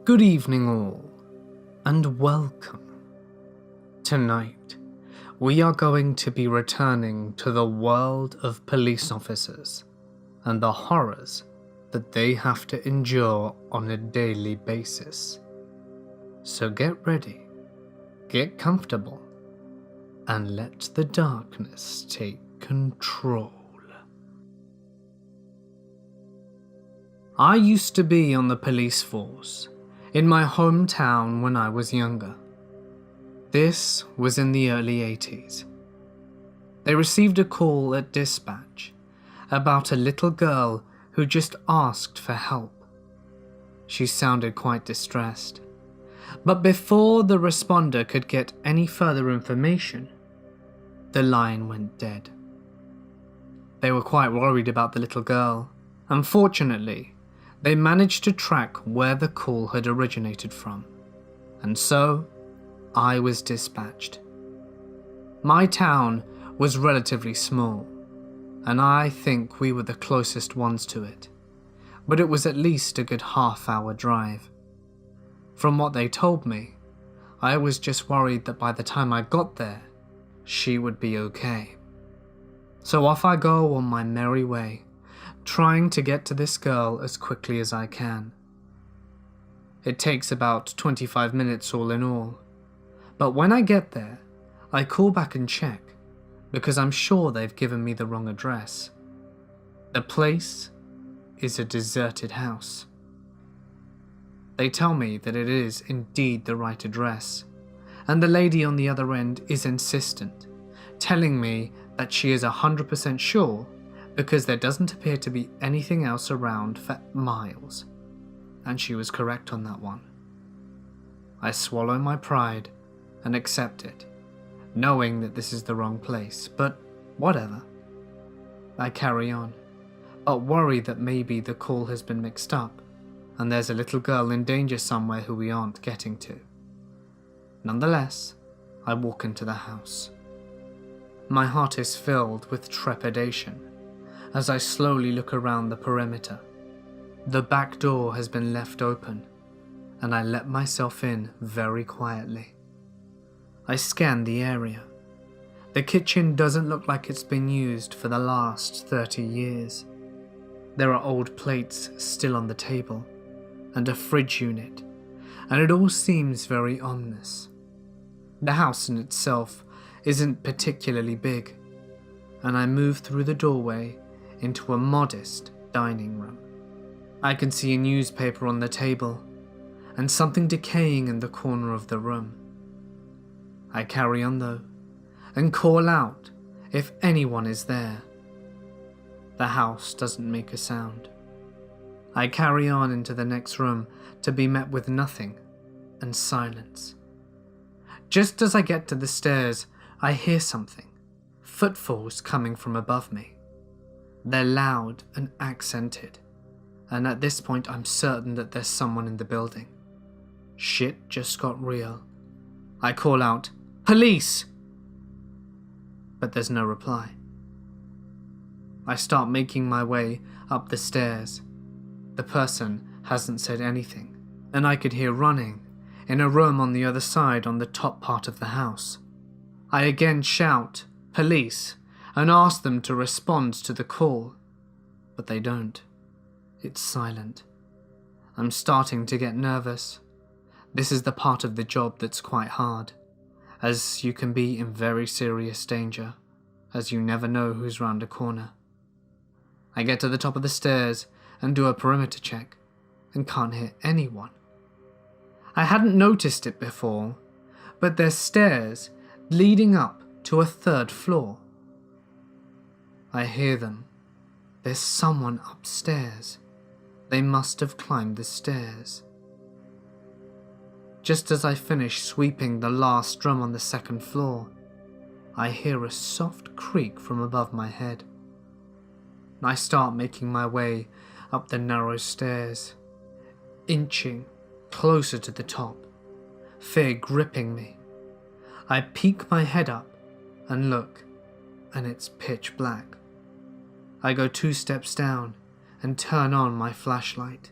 Good evening all, and welcome. Tonight, we are going to be returning to the world of police officers and the horrors that they have to endure on a daily basis. So get ready, get comfortable, and let the darkness take control. I used to be on the police force in my hometown when I was younger. This was in the early 80s. They received a call at dispatch about a little girl who just asked for help. She sounded quite distressed, but before the responder could get any further information, the line went dead. They were quite worried about the little girl. Unfortunately, they managed to track where the call had originated from, and so I was dispatched. My town was relatively small, and I think we were the closest ones to it, but it was at least a good half-hour drive. From what they told me, I was just worried that by the time I got there, she would be okay. So off I go on my merry way, trying to get to this girl as quickly as I can. It takes about 25 minutes all in all, but when I get there, I call back and check, because I'm sure they've given me the wrong address. The place is a deserted house. They tell me that it is indeed the right address, and the lady on the other end is insistent, telling me that she is 100% sure because there doesn't appear to be anything else around for miles, and she was correct on that one. I swallow my pride and accept it, knowing that this is the wrong place, but whatever. I carry on, but worry that maybe the call has been mixed up, and there's a little girl in danger somewhere who we aren't getting to. Nonetheless, I walk into the house. My heart is filled with trepidation as I slowly look around the perimeter. The back door has been left open, and I let myself in very quietly. I scan the area. The kitchen doesn't look like it's been used for the last 30 years. There are old plates still on the table, and a fridge unit, and it all seems very ominous. The house in itself isn't particularly big, and I move through the doorway into a modest dining room. I can see a newspaper on the table, and something decaying in the corner of the room. I carry on though, and call out if anyone is there. The house doesn't make a sound. I carry on into the next room to be met with nothing and silence. Just as I get to the stairs, I hear something, footfalls coming from above me. They're loud and accented, and at this point I'm certain that there's someone in the building. Shit just got real. I call out, "Police!" But there's no reply. I start making my way up the stairs. The person hasn't said anything, and I could hear running in a room on the other side on the top part of the house. I again shout, "Police!" and ask them to respond to the call, but they don't. It's silent. I'm starting to get nervous. This is the part of the job that's quite hard, as you can be in very serious danger, as you never know who's round a corner. I get to the top of the stairs and do a perimeter check, and can't hear anyone. I hadn't noticed it before, but there's stairs leading up to a third floor. I hear them. There's someone upstairs. They must have climbed the stairs. Just as I finish sweeping the last drum on the second floor, I hear a soft creak from above my head. I start making my way up the narrow stairs, inching closer to the top, fear gripping me. I peek my head up and look, and it's pitch black. I go 2 steps down and turn on my flashlight.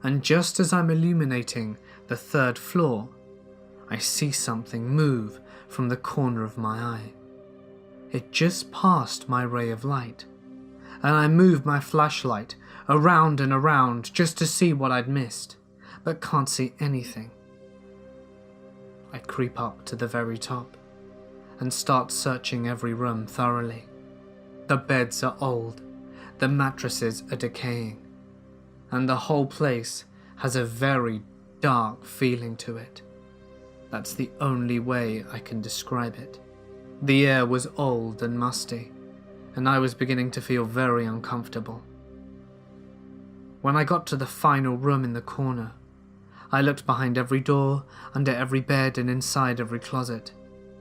and just as I'm illuminating the 3rd floor, I see something move from the corner of my eye. It just passed my ray of light, and I move my flashlight around and around just to see what I'd missed, but can't see anything. I creep up to the very top and start searching every room thoroughly. The beds are old, the mattresses are decaying, and the whole place has a very dark feeling to it. That's the only way I can describe it. The air was old and musty, and I was beginning to feel very uncomfortable. When I got to the final room in the corner, I looked behind every door, under every bed, and inside every closet,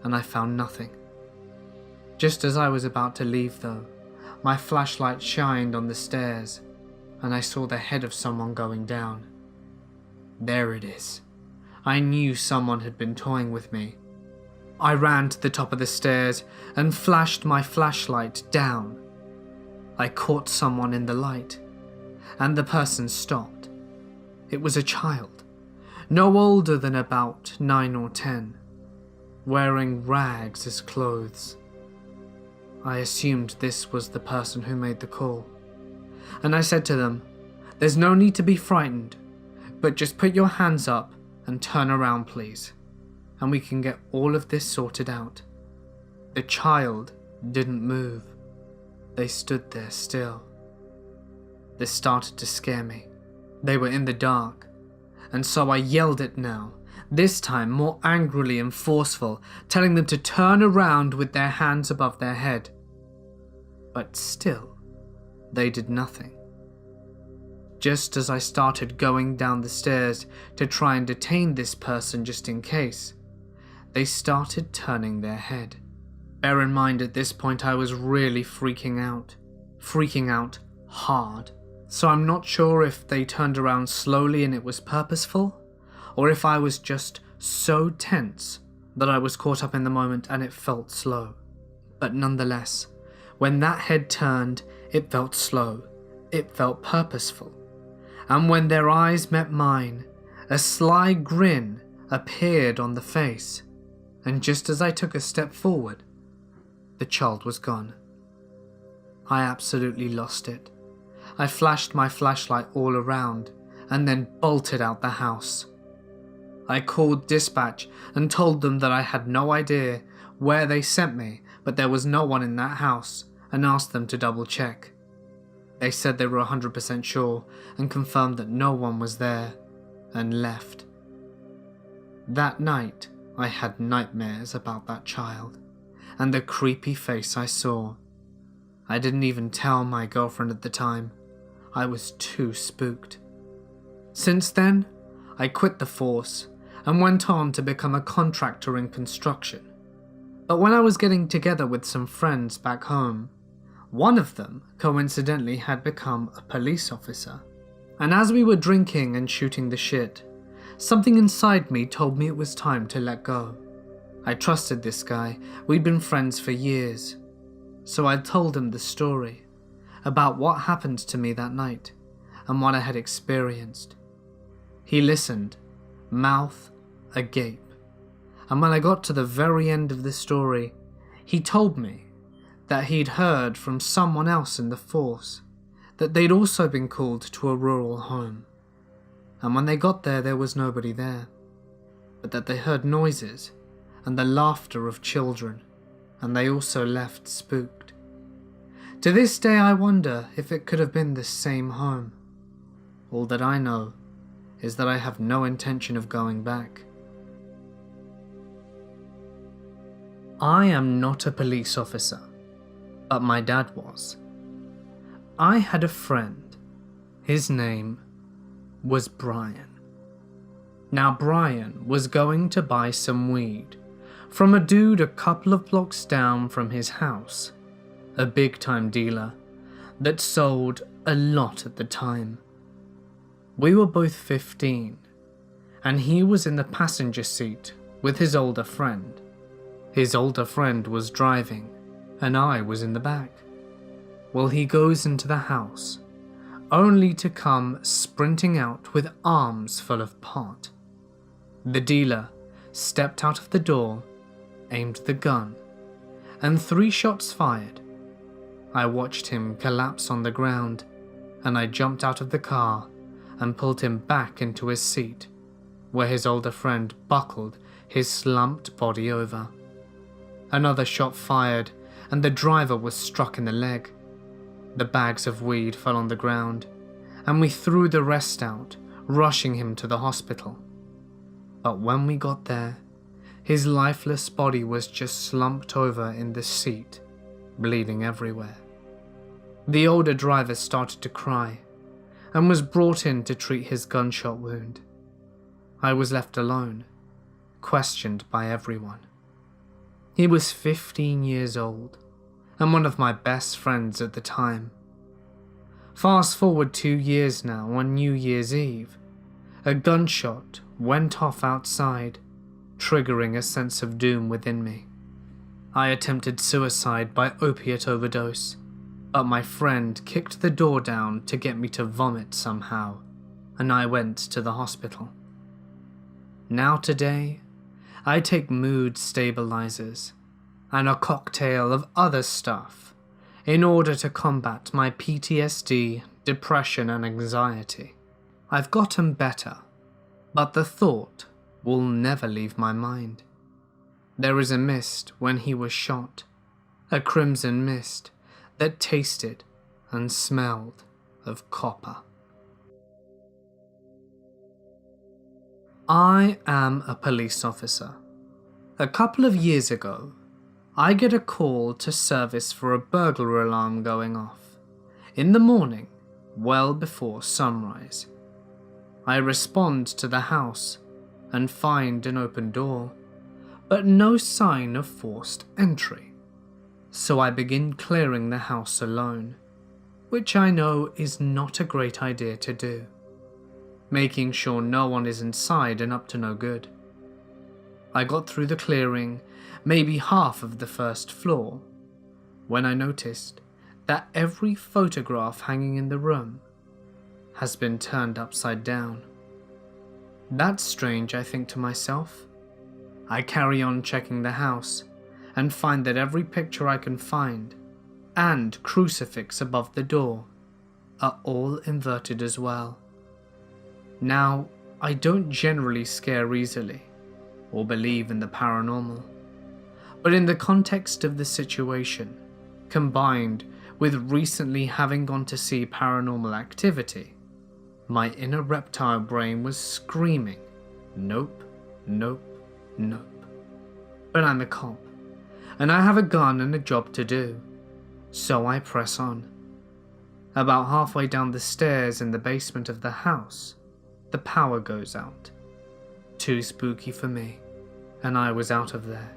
and I found nothing. Just as I was about to leave though, my flashlight shined on the stairs, and I saw the head of someone going down. There it is. I knew someone had been toying with me. I ran to the top of the stairs and flashed my flashlight down. I caught someone in the light, and the person stopped. It was a child, no older than about 9 or 10, wearing rags as clothes. I assumed this was the person who made the call, and I said to them, "There's no need to be frightened, but just put your hands up and turn around please, and we can get all of this sorted out." The child didn't move. They stood there still. This started to scare me. They were in the dark, and so I yelled it now, this time more angrily and forceful, telling them to turn around with their hands above their head. But still, they did nothing. Just as I started going down the stairs to try and detain this person just in case, they started turning their head. Bear in mind at this point I was really freaking out hard. So I'm not sure if they turned around slowly and it was purposeful, or if I was just so tense that I was caught up in the moment and it felt slow. But nonetheless, when that head turned, it felt slow, it felt purposeful. And when their eyes met mine, a sly grin appeared on the face, and just as I took a step forward, the child was gone. I absolutely lost it. I flashed my flashlight all around and then bolted out the house. I called dispatch and told them that I had no idea where they sent me, but there was no one in that house, and asked them to double check. They said they were 100% sure and confirmed that no one was there, and left. That night, I had nightmares about that child and the creepy face I saw. I didn't even tell my girlfriend at the time. I was too spooked. Since then, I quit the force and went on to become a contractor in construction. But when I was getting together with some friends back home, one of them coincidentally had become a police officer. And as we were drinking and shooting the shit, something inside me told me it was time to let go. I trusted this guy, we'd been friends for years. So I told him the story about what happened to me that night and what I had experienced. He listened, mouth agape, and when I got to the very end of the story, he told me that he'd heard from someone else in the force that they'd also been called to a rural home, and when they got there, there was nobody there, but that they heard noises and the laughter of children, and they also left spooked. To this day I wonder if it could have been the same home. All that I know is that I have no intention of going back. I am not a police officer, but my dad was. I had a friend. His name was Brian. Now Brian was going to buy some weed from a dude a couple of blocks down from his house, a big-time dealer that sold a lot at the time. We were both 15, and he was in the passenger seat with his older friend. His older friend was driving, and I was in the back. Well, he goes into the house, only to come sprinting out with arms full of pot. The dealer stepped out of the door, aimed the gun, and 3 shots fired. I watched him collapse on the ground, and I jumped out of the car and pulled him back into his seat, where his older friend buckled his slumped body over. Another shot fired, and the driver was struck in the leg. The bags of weed fell on the ground, and we threw the rest out, rushing him to the hospital. But when we got there, his lifeless body was just slumped over in the seat, bleeding everywhere. The older driver started to cry and was brought in to treat his gunshot wound. I was left alone, questioned by everyone. He was 15 years old and one of my best friends at the time. Fast forward 2 years now, on New Year's Eve, a gunshot went off outside, triggering a sense of doom within me. I attempted suicide by opiate overdose, but my friend kicked the door down to get me to vomit somehow, and I went to the hospital. Now today, I take mood stabilizers and a cocktail of other stuff in order to combat my PTSD, depression, and anxiety. I've gotten better, but the thought will never leave my mind. There is a mist when he was shot, a crimson mist that tasted and smelled of copper. I am a police officer. A couple of years ago, I get a call to service for a burglar alarm going off. In the morning, well before sunrise. I respond to the house and find an open door, but no sign of forced entry. So I begin clearing the house alone, which I know is not a great idea to do, making sure no one is inside and up to no good. I got through the clearing maybe half of the first floor, when I noticed that every photograph hanging in the room has been turned upside down. That's strange, I think to myself. I carry on checking the house and find that every picture I can find and crucifix above the door are all inverted as well. Now, I don't generally scare easily or believe in the paranormal, but in the context of the situation, combined with recently having gone to see Paranormal Activity, my inner reptile brain was screaming, nope, nope, nope. But I'm a cop, and I have a gun and a job to do, so I press on. About halfway down the stairs in the basement of the house, the power goes out. Too spooky for me, and I was out of there.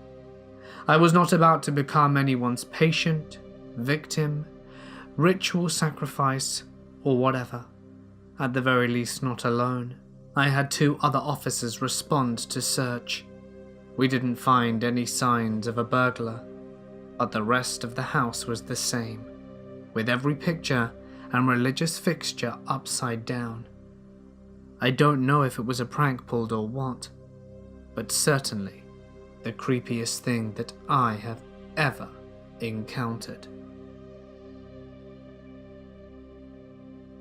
I was not about to become anyone's patient, victim, ritual sacrifice, or whatever. At the very least, not alone. I had 2 other officers respond to search. We didn't find any signs of a burglar, but the rest of the house was the same, with every picture and religious fixture upside down. I don't know if it was a prank pulled or what, but certainly the creepiest thing that I have ever encountered.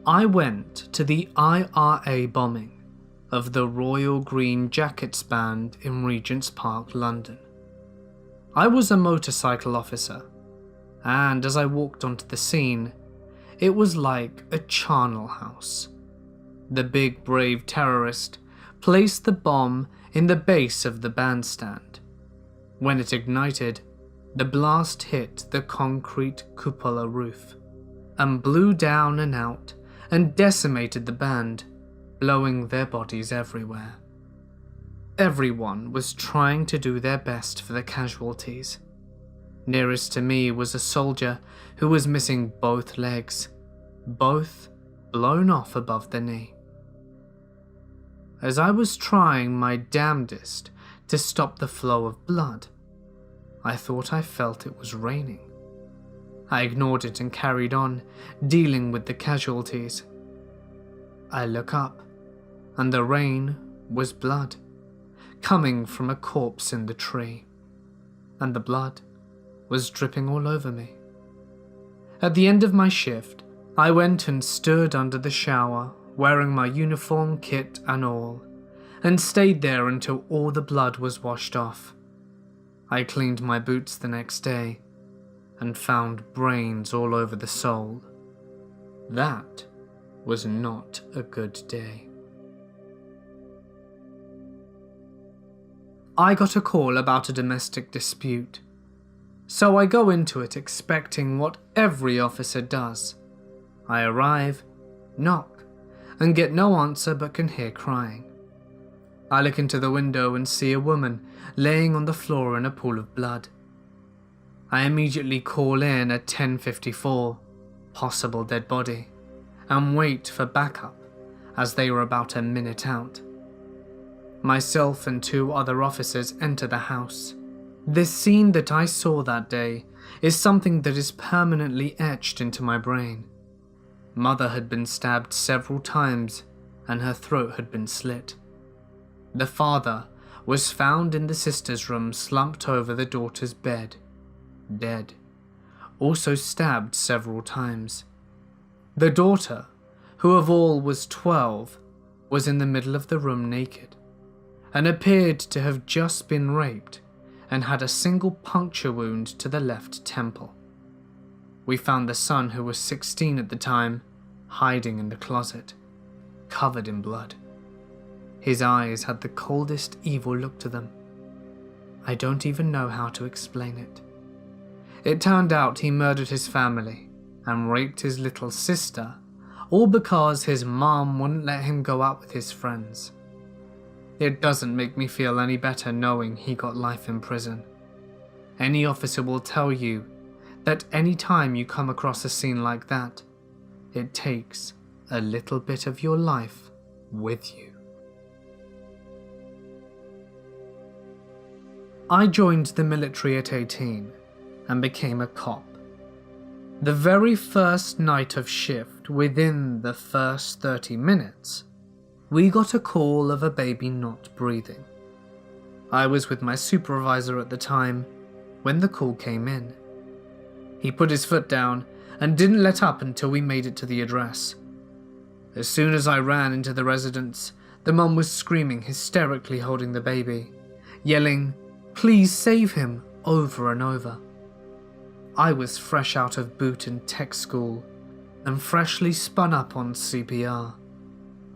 I went to the IRA bombing of the Royal Green Jackets Band in Regent's Park, London. I was a motorcycle officer, and as I walked onto the scene, it was like a charnel house. The big brave terrorist placed the bomb in the base of the bandstand. When it ignited, the blast hit the concrete cupola roof and blew down and out and decimated the band, blowing their bodies everywhere. Everyone was trying to do their best for the casualties. Nearest to me was a soldier who was missing both legs, both blown off above the knee. As I was trying my damnedest to stop the flow of blood, I thought I felt it was raining. I ignored it and carried on, dealing with the casualties, I look up, and the rain was blood, coming from a corpse in the tree, and the blood was dripping all over me. At the end of my shift, I went and stood under the shower, wearing my uniform, kit and all, and stayed there until all the blood was washed off. I cleaned my boots the next day, and found brains all over the sole. That was not a good day. I got a call about a domestic dispute, so I go into it expecting what every officer does. I arrive, knock, and get no answer but can hear crying. I look into the window and see a woman laying on the floor in a pool of blood. I immediately call in a 1054, possible dead body, and wait for backup as they were about a minute out. Myself and 2 other officers enter the house. This scene that I saw that day is something that is permanently etched into my brain. Mother had been stabbed several times and her throat had been slit. The father was found in the sister's room slumped over the daughter's bed, dead, also stabbed several times. The daughter, who of all was 12, was in the middle of the room naked, and appeared to have just been raped and had a single puncture wound to the left temple. We found the son, who was 16 at the time, hiding in the closet, covered in blood. His eyes had the coldest evil look to them. I don't even know how to explain it. It turned out he murdered his family and raped his little sister, all because his mom wouldn't let him go out with his friends. It doesn't make me feel any better knowing he got life in prison. Any officer will tell you that any time you come across a scene like that, it takes a little bit of your life with you. I joined the military at 18 and became a cop. The very first night of shift, within the first 30 minutes, we got a call of a baby not breathing. I was with my supervisor at the time when the call came in. He put his foot down and didn't let up until we made it to the address. As soon as I ran into the residence, the mum was screaming hysterically, holding the baby, yelling, "Please save him," over and over. I was fresh out of boot and tech school and freshly spun up on CPR.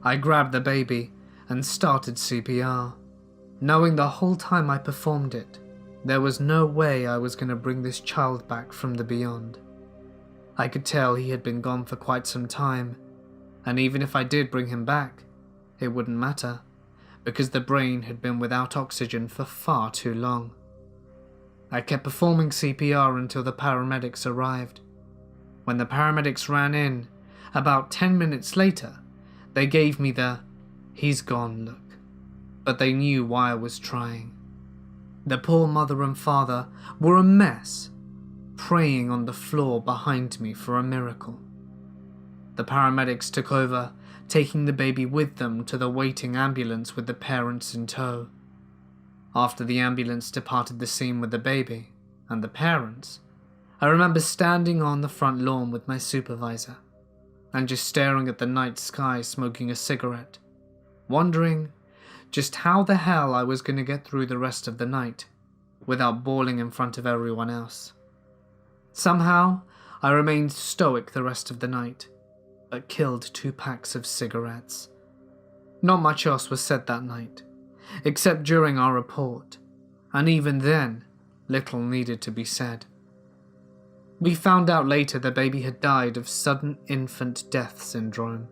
I grabbed the baby and started CPR, knowing the whole time I performed it, there was no way I was going to bring this child back from the beyond. I could tell he had been gone for quite some time, and even if I did bring him back, it wouldn't matter, because the brain had been without oxygen for far too long. I kept performing CPR until the paramedics arrived. When the paramedics ran in, about 10 minutes later, they gave me the "he's gone" look, but they knew why I was trying. The poor mother and father were a mess, praying on the floor behind me for a miracle. The paramedics took over, taking the baby with them to the waiting ambulance with the parents in tow. After the ambulance departed the scene with the baby and the parents, I remember standing on the front lawn with my supervisor and just staring at the night sky, smoking a cigarette, wondering just how the hell I was going to get through the rest of the night without bawling in front of everyone else. Somehow, I remained stoic the rest of the night, but killed 2 packs of cigarettes. Not much else was said that night, except during our report, and even then, little needed to be said. We found out later the baby had died of sudden infant death syndrome,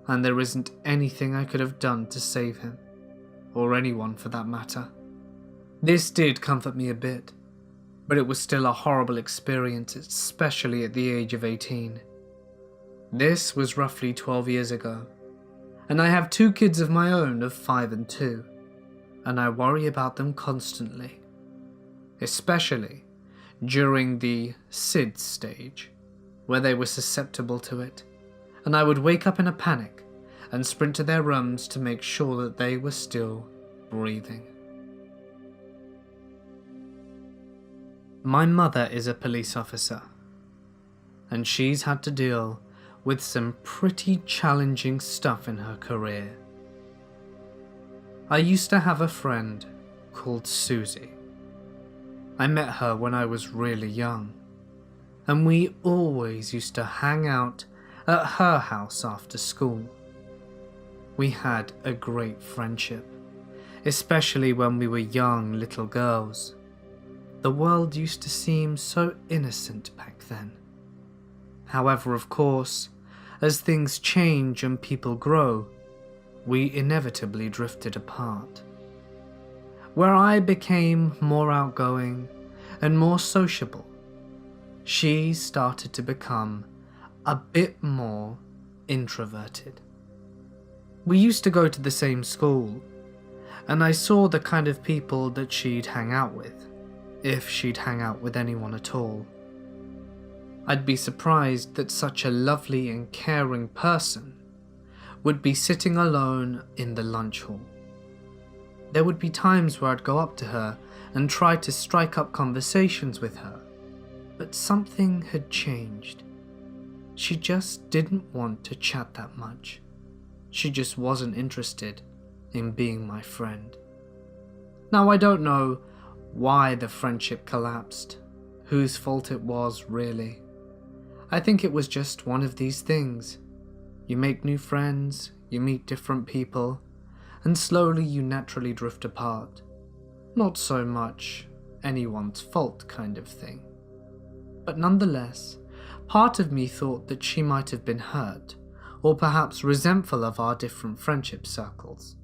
and there isn't anything I could have done to save him, or anyone for that matter. This did comfort me a bit, but it was still a horrible experience, especially at the age of 18. This was roughly 12 years ago, and I have 2 kids of my own of 5 and 2, and I worry about them constantly, especially during the SIDS stage, where they were susceptible to it, and I would wake up in a panic and sprint to their rooms to make sure that they were still breathing. My mother is a police officer, and she's had to deal with some pretty challenging stuff in her career. I used to have a friend called Susie. I met her when I was really young, and we always used to hang out at her house after school. We had a great friendship, especially when we were young little girls. The world used to seem so innocent back then. However, of course, as things change and people grow, we inevitably drifted apart. Where I became more outgoing and more sociable, she started to become a bit more introverted. We used to go to the same school, and I saw the kind of people that she'd hang out with, if she'd hang out with anyone at all. I'd be surprised that such a lovely and caring person would be sitting alone in the lunch hall. There would be times where I'd go up to her and try to strike up conversations with her, but something had changed. She just didn't want to chat that much. She just wasn't interested in being my friend. Now, I don't know why the friendship collapsed, whose fault it was really. I think it was just one of these things. You make new friends, you meet different people, and slowly you naturally drift apart. Not so much anyone's fault kind of thing. But nonetheless, part of me thought that she might have been hurt, or perhaps resentful of our different friendship circles.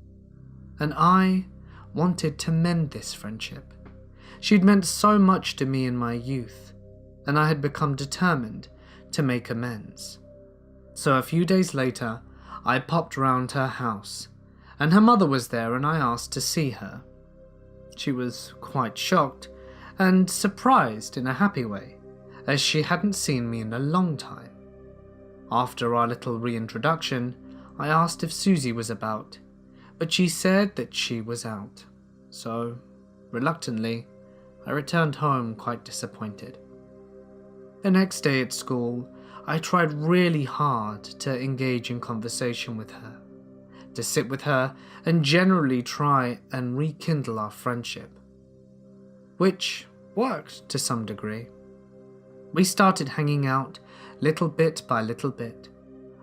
And I wanted to mend this friendship. She'd meant so much to me in my youth, and I had become determined to make amends. So a few days later, I popped round her house, and her mother was there, and I asked to see her. She was quite shocked and surprised in a happy way, as she hadn't seen me in a long time. After our little reintroduction, I asked if Susie was about, but she said that she was out. So, reluctantly, I returned home quite disappointed. The next day at school, I tried really hard to engage in conversation with her, to sit with her and generally try and rekindle our friendship, which worked to some degree. We started hanging out little bit by little bit.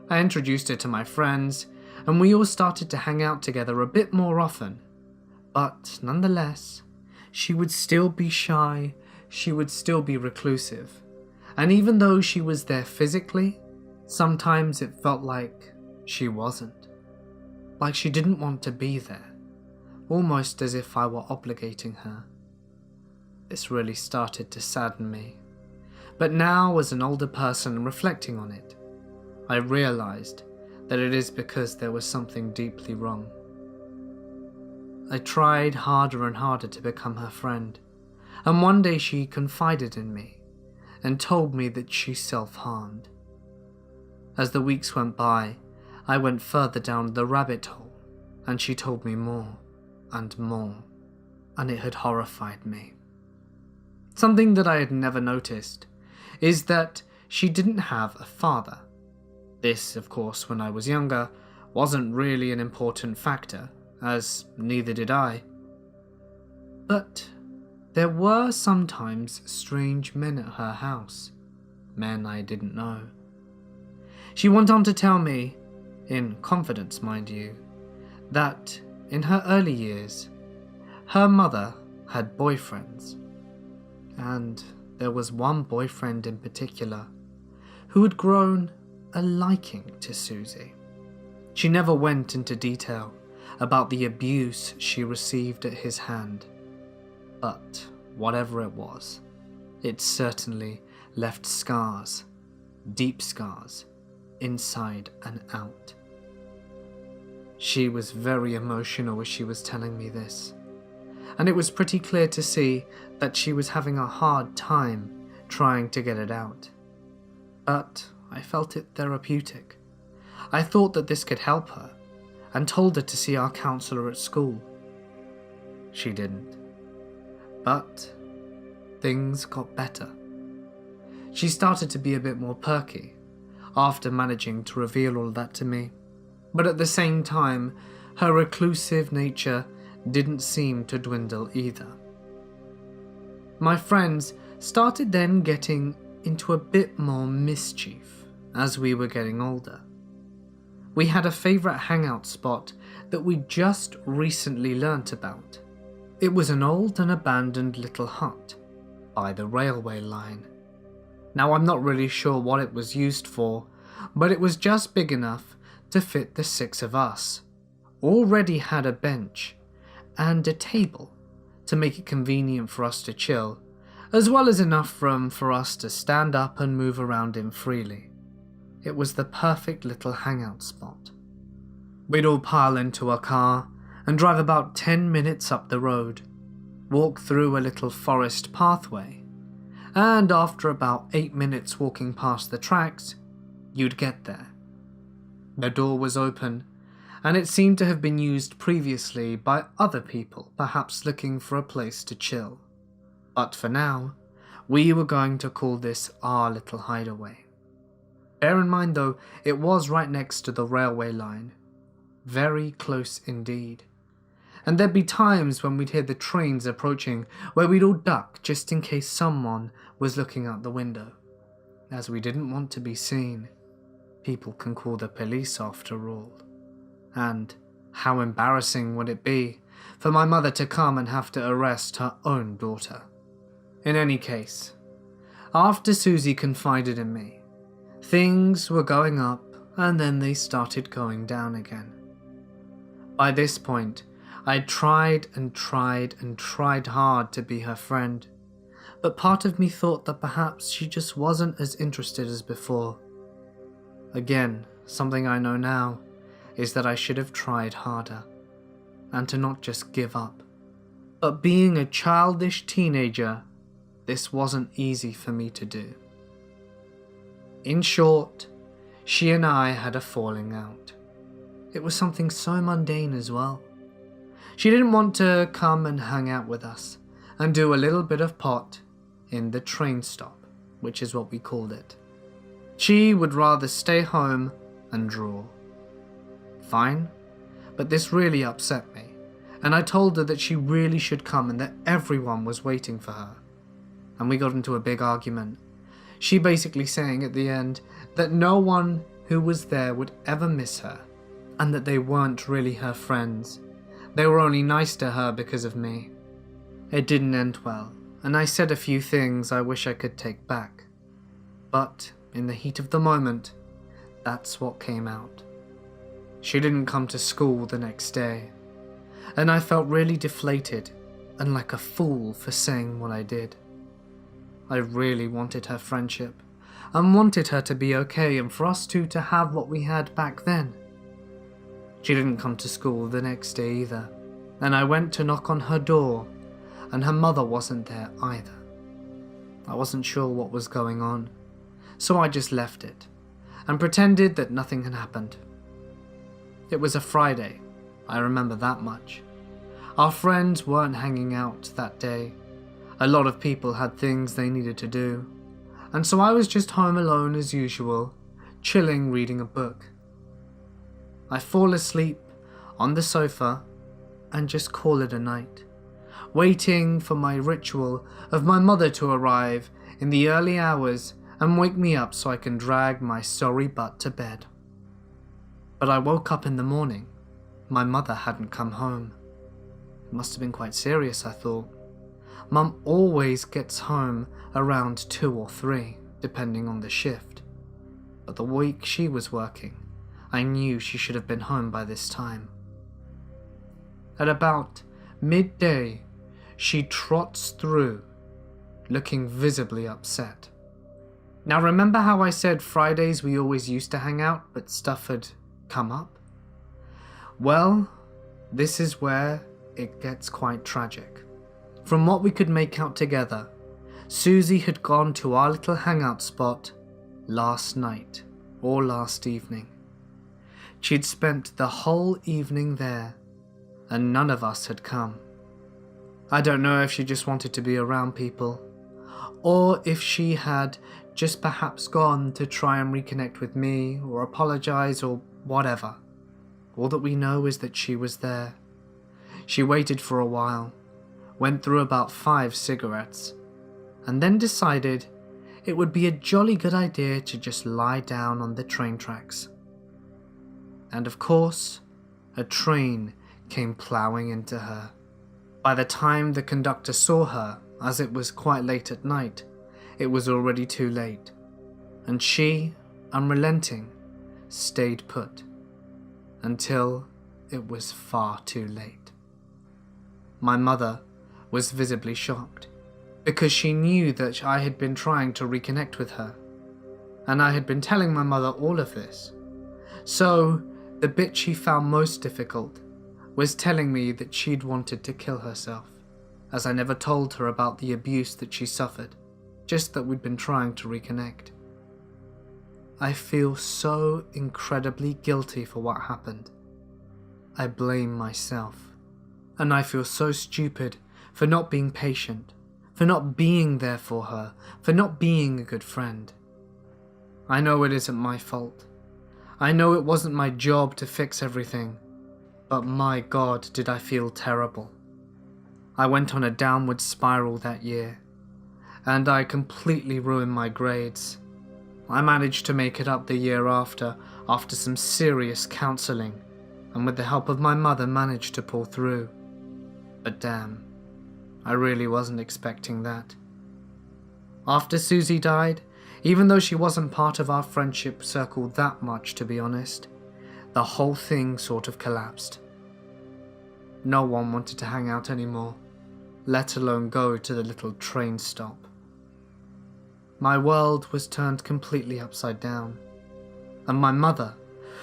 I introduced her to my friends, and we all started to hang out together a bit more often. But nonetheless, she would still be shy, she would still be reclusive. And even though she was there physically, sometimes it felt like she wasn't. Like she didn't want to be there, almost as if I were obligating her. This really started to sadden me. But now, as an older person reflecting on it, I realized that it is because there was something deeply wrong. I tried harder and harder to become her friend, and one day she confided in me and told me that she self-harmed. As the weeks went by, I went further down the rabbit hole, and she told me more and more, and it had horrified me. Something that I had never noticed is that she didn't have a father. This, of course, when I was younger, wasn't really an important factor, as neither did I. But there were sometimes strange men at her house, men I didn't know. She went on to tell me, in confidence mind you, that in her early years, her mother had boyfriends, and there was one boyfriend in particular who had grown a liking to Susie. She never went into detail about the abuse she received at his hand, but whatever it was, it certainly left scars, deep scars, inside and out. She was very emotional as she was telling me this, and it was pretty clear to see that she was having a hard time trying to get it out. But I felt it therapeutic. I thought that this could help her and told her to see our counsellor at school. She didn't. But things got better. She started to be a bit more perky after managing to reveal all that to me, but at the same time, her reclusive nature didn't seem to dwindle either. My friends started then getting into a bit more mischief as we were getting older. We had a favourite hangout spot that we just recently learnt about. It was an old and abandoned little hut by the railway line. Now I'm not really sure what it was used for, but it was just big enough to fit the 6 of us. Already had a bench and a table to make it convenient for us to chill, as well as enough room for us to stand up and move around in freely. It was the perfect little hangout spot. We'd all pile into a car and drive about 10 minutes up the road, walk through a little forest pathway, and after about 8 minutes walking past the tracks, you'd get there. The door was open, and it seemed to have been used previously by other people, perhaps looking for a place to chill. But for now, we were going to call this our little hideaway. Bear in mind though, it was right next to the railway line. Very close indeed. And there'd be times when we'd hear the trains approaching where we'd all duck just in case someone was looking out the window. As we didn't want to be seen. People can call the police after all. And how embarrassing would it be for my mother to come and have to arrest her own daughter? In any case, after Susie confided in me, things were going up and then they started going down again. By this point, I tried and tried and tried hard to be her friend, but part of me thought that perhaps she just wasn't as interested as before. Again, something I know now is that I should have tried harder, and to not just give up. But being a childish teenager, this wasn't easy for me to do. In short, she and I had a falling out. It was something so mundane as well. She didn't want to come and hang out with us and do a little bit of pot in the train stop, which is what we called it. She would rather stay home and draw. Fine, but this really upset me, and I told her that she really should come and that everyone was waiting for her. And we got into a big argument. She basically saying at the end that no one who was there would ever miss her, and that they weren't really her friends. They were only nice to her because of me. It didn't end well, and I said a few things I wish I could take back. But in the heat of the moment, that's what came out. She didn't come to school the next day, and I felt really deflated and like a fool for saying what I did. I really wanted her friendship, and wanted her to be okay and for us two to have what we had back then. She didn't come to school the next day either, and I went to knock on her door, and her mother wasn't there either. I wasn't sure what was going on, so I just left it, and pretended that nothing had happened. It was a Friday, I remember that much. Our friends weren't hanging out that day. A lot of people had things they needed to do, and so I was just home alone as usual, chilling reading a book. I fall asleep on the sofa and just call it a night, waiting for my ritual of my mother to arrive in the early hours and wake me up so I can drag my sorry butt to bed. But I woke up in the morning. My mother hadn't come home. It must have been quite serious, I thought. Mum always gets home around 2 or 3, depending on the shift. But the week she was working, I knew she should have been home by this time. At about midday, she trots through, looking visibly upset. Now remember how I said Fridays we always used to hang out, but stuff had come up? Well, this is where it gets quite tragic. From what we could make out together, Susie had gone to our little hangout spot last night or last evening. She'd spent the whole evening there, and none of us had come. I don't know if she just wanted to be around people, or if she had just perhaps gone to try and reconnect with me or apologize or whatever. All that we know is that she was there. She waited for a while, went through about 5 cigarettes, and then decided it would be a jolly good idea to just lie down on the train tracks. And of course, a train came ploughing into her. By the time the conductor saw her, as it was quite late at night, it was already too late, and she, unrelenting, stayed put until it was far too late. My mother was visibly shocked, because she knew that I had been trying to reconnect with her, and I had been telling my mother all of this. So, the bit she found most difficult was telling me that she'd wanted to kill herself, as I never told her about the abuse that she suffered, just that we'd been trying to reconnect. I feel so incredibly guilty for what happened. I blame myself, and I feel so stupid for not being patient, for not being there for her, for not being a good friend. I know it isn't my fault. I know it wasn't my job to fix everything, but my God, did I feel terrible. I went on a downward spiral that year, and I completely ruined my grades. I managed to make it up the year after some serious counselling, and with the help of my mother managed to pull through. But damn, I really wasn't expecting that. After Susie died, even though she wasn't part of our friendship circle that much, to be honest, the whole thing sort of collapsed. No one wanted to hang out anymore, let alone go to the little train stop. My world was turned completely upside down, and my mother,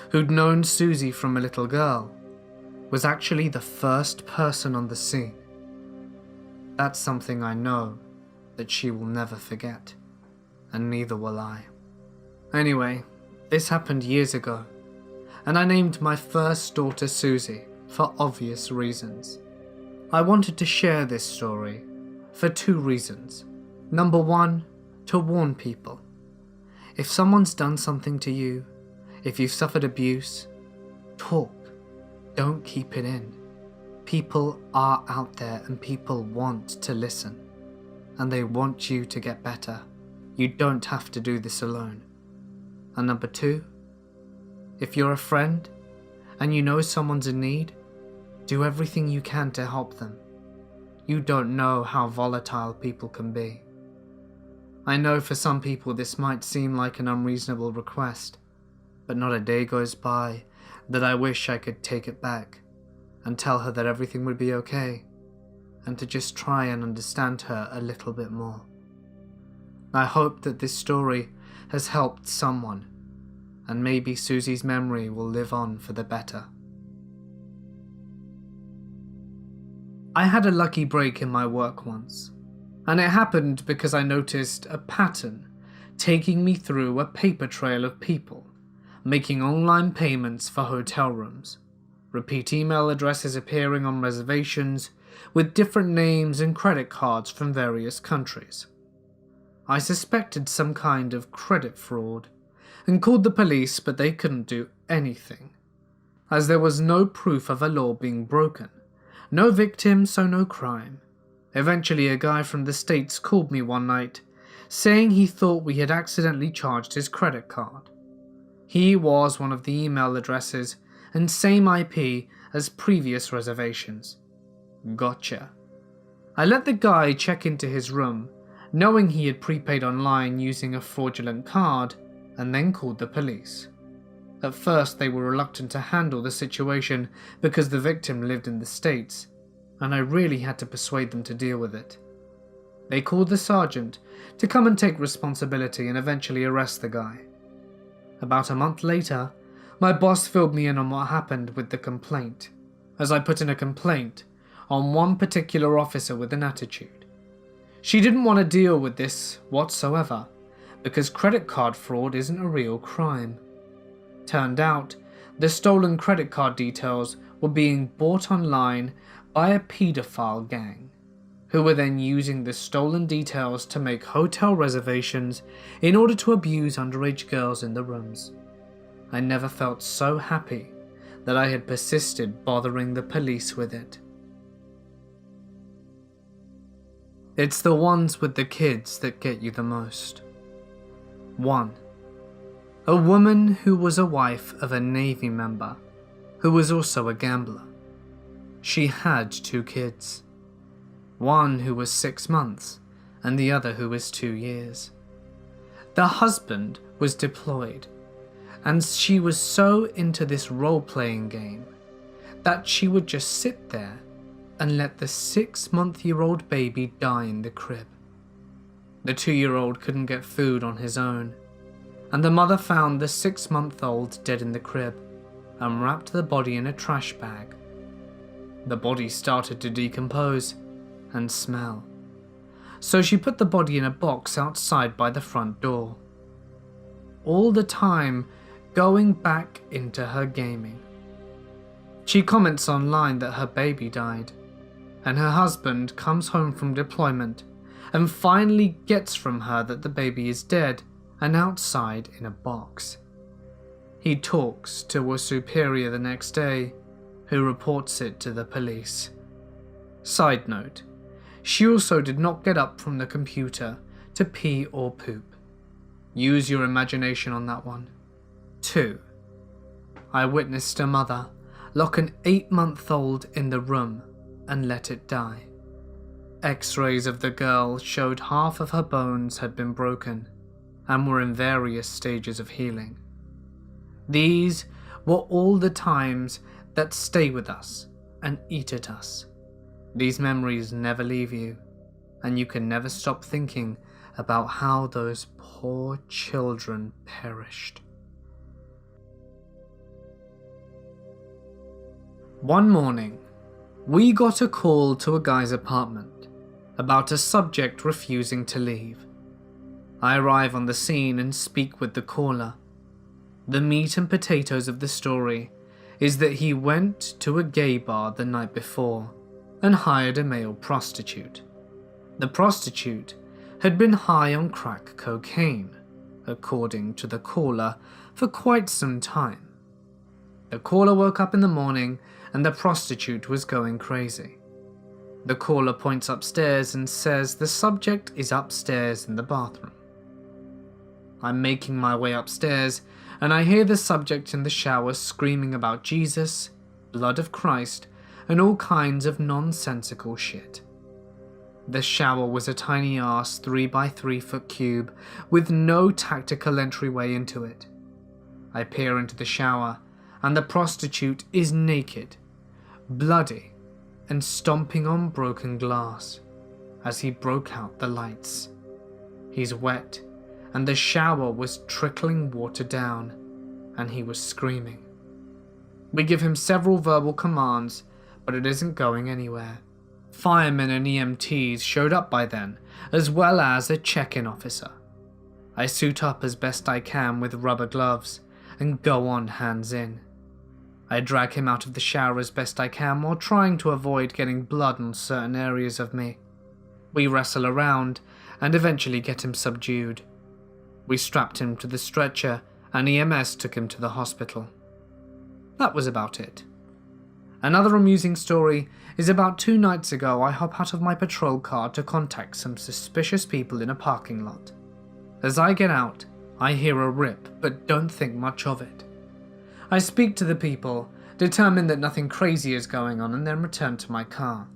who'd known Susie from a little girl, was actually the first person on the scene. That's something I know that she will never forget, and neither will I. Anyway, this happened years ago, and I named my first daughter Susie for obvious reasons. I wanted to share this story for 2 reasons. Number 1, to warn people. If someone's done something to you, if you've suffered abuse, talk. Don't keep it in. People are out there and people want to listen, and they want you to get better. You don't have to do this alone. And number 2, if you're a friend and you know someone's in need, do everything you can to help them. You don't know how volatile people can be. I know for some people this might seem like an unreasonable request, but not a day goes by that I wish I could take it back and tell her that everything would be okay, and to just try and understand her a little bit more. I hope that this story has helped someone, and maybe Susie's memory will live on for the better. I had a lucky break in my work once, and it happened because I noticed a pattern taking me through a paper trail of people making online payments for hotel rooms, repeat email addresses appearing on reservations with different names and credit cards from various countries. I suspected some kind of credit fraud and called the police, but they couldn't do anything, as there was no proof of a law being broken. No victim, so no crime. Eventually, a guy from the States called me one night, saying he thought we had accidentally charged his credit card. He was one of the email addresses and same IP as previous reservations. Gotcha. I let the guy check into his room, knowing he had prepaid online using a fraudulent card, and then called the police. At first, they were reluctant to handle the situation because the victim lived in the States, and I really had to persuade them to deal with it. They called the sergeant to come and take responsibility and eventually arrest the guy. About a month later, my boss filled me in on what happened with the complaint, as I put in a complaint on one particular officer with an attitude. She didn't want to deal with this whatsoever, because credit card fraud isn't a real crime. Turned out The stolen credit card details were being bought online by a paedophile gang, who were then using the stolen details to make hotel reservations in order to abuse underage girls in the rooms. I never felt so happy that I had persisted bothering the police with it. It's the ones with the kids that get you the most. 1. A woman who was a wife of a Navy member, who was also a gambler. She had 2 kids. One who was 6 months, and the other who was 2 years. The husband was deployed, and she was so into this role-playing game that she would just sit there and let the 6-month-old baby die in the crib. The 2-year-old couldn't get food on his own, and the mother found the 6-month-old dead in the crib and wrapped the body in a trash bag. The body started to decompose and smell, so she put the body in a box outside by the front door. All the time going back into her gaming. She comments online that her baby died, and her husband comes home from deployment and finally gets from her that the baby is dead and outside in a box. He talks to a superior the next day, who reports it to the police. Side note, she also did not get up from the computer to pee or poop. Use your imagination on that one. 2. I witnessed a mother lock an 8-month-old in the room and let it die. X-rays of the girl showed half of her bones had been broken and were in various stages of healing. These were all the times that stay with us and eat at us. These memories never leave you, and you can never stop thinking about how those poor children perished. One morning, we got a call to a guy's apartment about a subject refusing to leave. I arrive on the scene and speak with the caller. The meat and potatoes of the story is that he went to a gay bar the night before and hired a male prostitute. The prostitute had been high on crack cocaine, according to the caller, for quite some time. The caller woke up in the morning and the prostitute was going crazy. The caller points upstairs and says the subject is upstairs in the bathroom. I'm making my way upstairs and I hear the subject in the shower screaming about Jesus, blood of Christ, and all kinds of nonsensical shit. The shower was a tiny ass 3x3 foot cube with no tactical entryway into it. I peer into the shower and the prostitute is naked, bloody, and stomping on broken glass as he broke out the lights. He's wet and the shower was trickling water down and he was screaming. We give him several verbal commands, but it isn't going anywhere. Firemen and EMTs showed up by then, as well as a check-in officer. I suit up as best I can with rubber gloves and go on hands in. I drag him out of the shower as best I can while trying to avoid getting blood on certain areas of me. We wrestle around and eventually get him subdued. We strapped him to the stretcher and EMS took him to the hospital. That was about it. Another amusing story is about 2 nights ago I hop out of my patrol car to contact some suspicious people in a parking lot. As I get out, I hear a rip but don't think much of it. I speak to the people, determine that nothing crazy is going on, and then return to my car.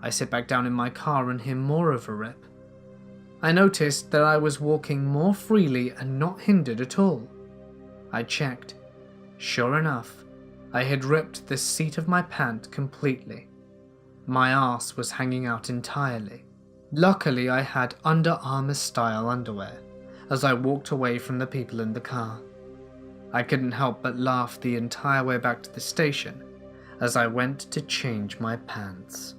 I sit back down in my car and hear more of a rip. I noticed that I was walking more freely and not hindered at all. I checked. Sure enough, I had ripped the seat of my pant completely. My arse was hanging out entirely. Luckily, I had Under Armour style underwear as I walked away from the people in the car. I couldn't help but laugh the entire way back to the station as I went to change my pants.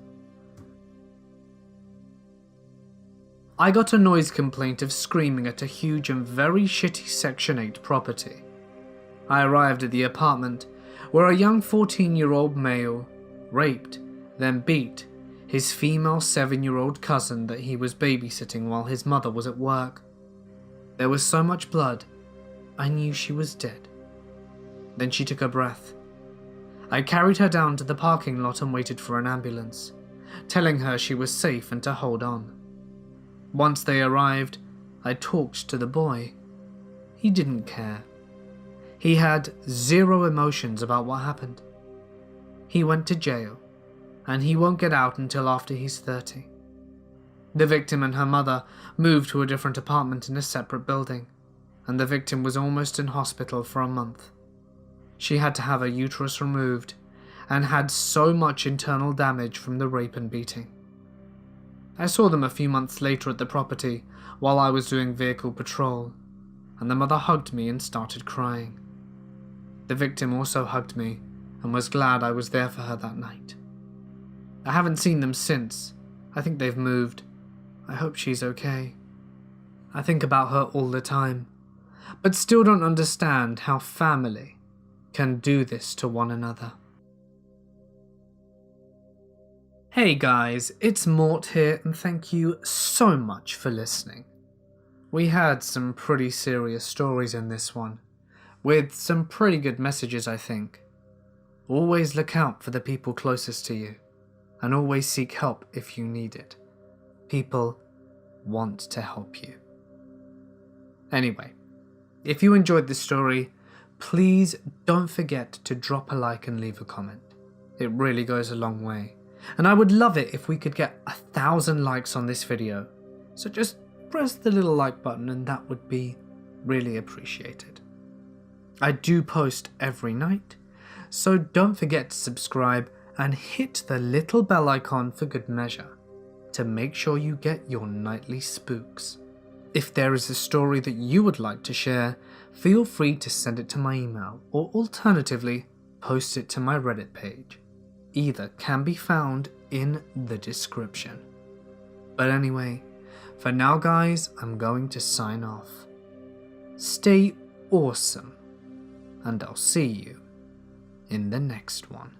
I got a noise complaint of screaming at a huge and very shitty Section 8 property. I arrived at the apartment where a young 14-year-old male raped, then beat his female 7-year-old cousin that he was babysitting while his mother was at work. There was so much blood, I knew she was dead. Then she took a breath. I carried her down to the parking lot and waited for an ambulance, telling her she was safe and to hold on. Once they arrived, I talked to the boy. He didn't care. He had zero emotions about what happened. He went to jail, and he won't get out until after he's 30. The victim and her mother moved to a different apartment in a separate building, and the victim was almost in hospital for a month. She had to have her uterus removed and had so much internal damage from the rape and beating. I saw them a few months later at the property while I was doing vehicle patrol, and the mother hugged me and started crying. The victim also hugged me and was glad I was there for her that night. I haven't seen them since. I think they've moved. I hope she's okay. I think about her all the time, but still don't understand how family can do this to one another. Hey guys, it's Mort here, and thank you so much for listening. We had some pretty serious stories in this one, with some pretty good messages, I think. Always look out for the people closest to you, and always seek help if you need it. People want to help you. Anyway, if you enjoyed this story, please don't forget to drop a like and leave a comment. It really goes a long way. And I would love it if we could get 1,000 likes on this video. So just press the little like button and that would be really appreciated. I do post every night, so don't forget to subscribe and hit the little bell icon for good measure to make sure you get your nightly spooks. If there is a story that you would like to share, feel free to send it to my email or alternatively post it to my Reddit page. Either can be found in the description. But anyway, for now guys, I'm going to sign off. Stay awesome, and I'll see you in the next one.